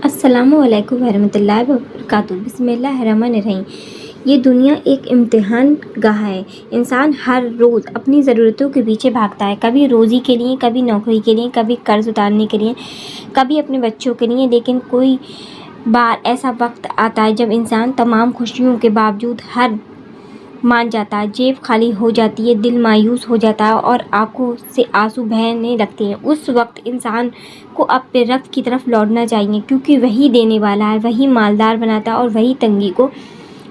السلام علیکم ورحمۃ اللہ وبرکاتہ۔ بسم اللہ الرحمن الرحیم۔ یہ دنیا ایک امتحان گاہ ہے۔ انسان ہر روز اپنی ضرورتوں کے پیچھے بھاگتا ہے، کبھی روزی کے لیے، کبھی نوکری کے لیے، کبھی قرض اتارنے کے لیے، کبھی اپنے بچوں کے لیے، لیکن کوئی بار ایسا وقت آتا ہے جب انسان تمام خوشیوں کے باوجود ہار مان جاتا ہے، جیب خالی ہو جاتی ہے، دل مایوس ہو جاتا ہے اور آنکھوں سے آنسو بہنے لگتے ہیں۔ اس وقت انسان کو اپنے رب کی طرف لوٹنا چاہیے، کیونکہ وہی دینے والا ہے، وہی مالدار بناتا ہے اور وہی تنگی کو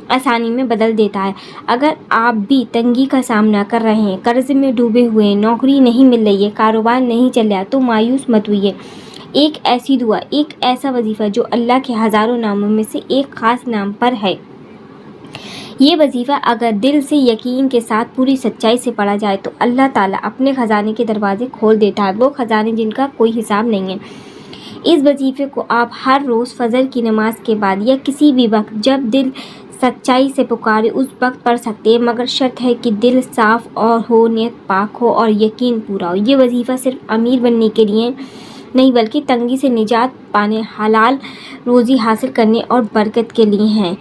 آسانی میں بدل دیتا ہے۔ اگر آپ بھی تنگی کا سامنا کر رہے ہیں، قرض میں ڈوبے ہوئے ہیں، نوکری نہیں مل رہی ہے، کاروبار نہیں چل رہا، تو مایوس مت ہوئیے۔ ایک ایسی دعا، ایک ایسا وظیفہ جو اللہ کے ہزاروں ناموں میں سے ایک خاص نام پر ہے۔ یہ وظیفہ اگر دل سے یقین کے ساتھ پوری سچائی سے پڑھا جائے تو اللہ تعالیٰ اپنے خزانے کے دروازے کھول دیتا ہے، وہ خزانے جن کا کوئی حساب نہیں ہے۔ اس وظیفے کو آپ ہر روز فجر کی نماز کے بعد یا کسی بھی وقت جب دل سچائی سے پکارے اس وقت پڑھ سکتے ہیں، مگر شرط ہے کہ دل صاف ہو، نیت پاک ہو اور یقین پورا ہو۔ یہ وظیفہ صرف امیر بننے کے لیے نہیں بلکہ تنگی سے نجات پانے، حلال روزی حاصل کرنے اور برکت کے لیے ہے۔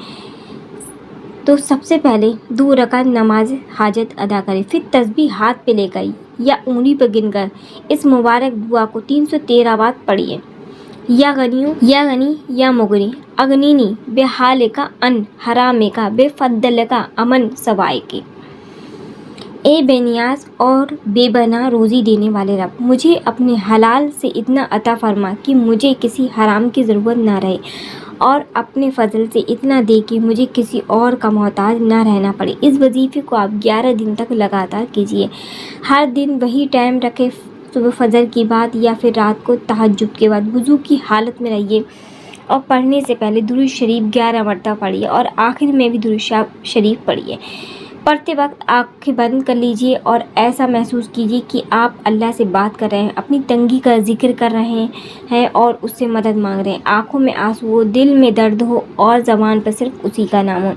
تو سب سے پہلے 2 رکعت نماز حاجت ادا کریں، پھر تسبیح ہاتھ پہ لے کر یا انگلی پر گن کر اس مبارک دعا کو 313 بار پڑھیے۔ یا غنی یا مغنی، اغنینی بے حال کا ان حرام کا بے فضل کا امن سوائے کے۔ اے بے نیاز اور بے پناہ روزی دینے والے رب، مجھے اپنے حلال سے اتنا عطا فرما کہ مجھے کسی حرام کی ضرورت نہ رہے، اور اپنے فضل سے اتنا دے کہ مجھے کسی اور کا محتاج نہ رہنا پڑے۔ اس وظیفے کو آپ 11 دن تک لگاتار کیجیے۔ ہر دن وہی ٹائم رکھیں، صبح فجر کے بعد یا پھر رات کو تہجد کے بعد وضو کی حالت میں رہیے، اور پڑھنے سے پہلے درود شریف 11 مرتبہ پڑھیے اور آخر میں بھی درود شریف پڑھیے۔ پڑھتے وقت آنکھیں بند کر لیجیے اور ایسا محسوس کیجیے کہ آپ اللہ سے بات کر رہے ہیں، اپنی تنگی کا ذکر کر رہے ہیں اور اس سے مدد مانگ رہے ہیں۔ آنکھوں میں آنسو ہو، دل میں درد ہو اور زبان پر صرف اسی کا نام ہو۔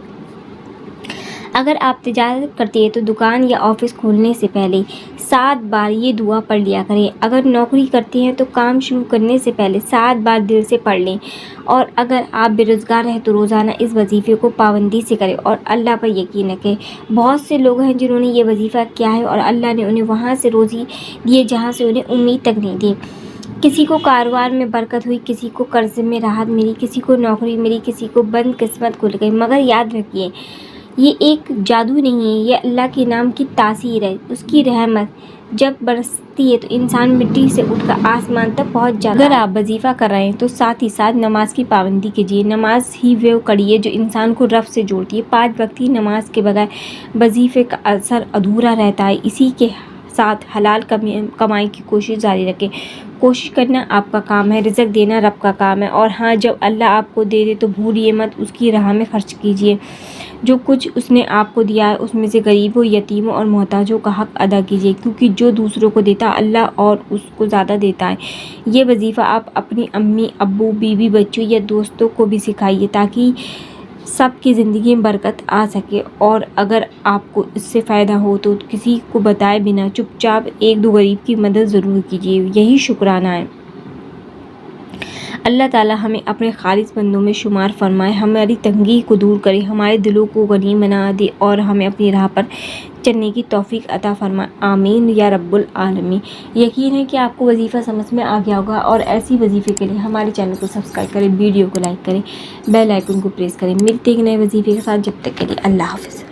اگر آپ تجارت کرتے ہیں تو دکان یا آفس کھولنے سے پہلے 7 بار یہ دعا پڑھ لیا کریں۔ اگر نوکری کرتے ہیں تو کام شروع کرنے سے پہلے 7 بار دل سے پڑھ لیں، اور اگر آپ بے روزگار ہیں تو روزانہ اس وظیفے کو پابندی سے کریں اور اللہ پر یقین رکھیں۔ بہت سے لوگ ہیں جنہوں نے یہ وظیفہ کیا ہے اور اللہ نے انہیں وہاں سے روزی دی ہے جہاں سے انہیں امید تک نہیں تھی۔ کسی کو کاروبار میں برکت ہوئی، کسی کو قرض میں راحت ملی، کسی کو نوکری ملی، کسی کو بند قسمت کھل گئی، مگر یاد رکھیے یہ ایک جادو نہیں ہے، یہ اللہ کے نام کی تاثیر ہے۔ اس کی رحمت جب برستی ہے تو انسان مٹی سے اٹھ کر آسمان تک پہنچ جاتا ہے۔ اگر آپ وظیفہ کر رہے ہیں تو ساتھ ہی ساتھ نماز کی پابندی کیجیے۔ نماز ہی وہ کڑی ہے جو انسان کو رب سے جوڑتی ہے۔ 5 وقت کی نماز کے بغیر وظیفے کا اثر ادھورا رہتا ہے۔ اسی کے ساتھ حلال کمائی کی کوشش جاری رکھیں۔ کوشش کرنا آپ کا کام ہے، رزق دینا رب کا کام ہے، اور ہاں جب اللہ آپ کو دے دے تو بھولیے مت اس کی راہ میں خرچ کیجیے۔ جو کچھ اس نے آپ کو دیا ہے اس میں سے غریبوں، یتیموں اور محتاجوں کا حق ادا کیجیے، کیونکہ جو دوسروں کو دیتا اللہ اور اس کو زیادہ دیتا ہے۔ یہ وظیفہ آپ اپنی امی، ابو، بیوی، بچوں یا دوستوں کو بھی سکھائیے تاکہ سب کی زندگی میں برکت آ سکے، اور اگر آپ کو اس سے فائدہ ہو تو کسی کو بتائے بنا چپ چاپ 1-2 غریب کی مدد ضرور کیجیے، یہی شکرانہ ہے۔ اللہ تعالیٰ ہمیں اپنے خالص بندوں میں شمار فرمائے، ہماری تنگی کو دور کرے، ہمارے دلوں کو غنی بنا دے اور ہمیں اپنی راہ پر چلنے کی توفیق عطا فرمائے، آمین یا رب العالمین۔ یقین ہے کہ آپ کو وظیفہ سمجھ میں آ گیا ہوگا، اور ایسی وظیفے کے لیے ہمارے چینل کو سبسکرائب کریں، ویڈیو کو لائک کریں، بیل آئیکن کو پریس کریں۔ ملتے ہیں نئے وظیفے کے ساتھ، جب تک کے لیے اللہ حافظ۔